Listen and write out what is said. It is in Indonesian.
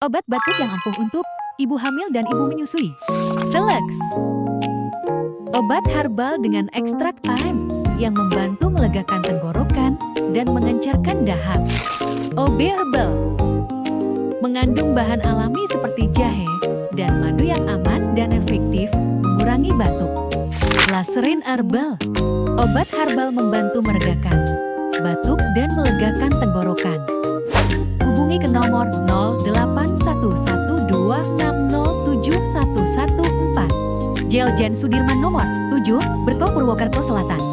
Obat batuk yang ampuh untuk ibu hamil dan ibu menyusui. Selex. Obat herbal dengan ekstrak thyme yang membantu melegakan tenggorokan dan mengencarkan dahak. OB Herbal. Mengandung bahan alami seperti jahe dan madu yang aman dan efektif mengurangi batuk. Laserin Herbal. Obat herbal membantu meredakan batuk dan melegakan tenggorokan. Hubungi ke nomor 081126071114. Jeljen Sudirman nomor 7, Berko Purwokerto Selatan.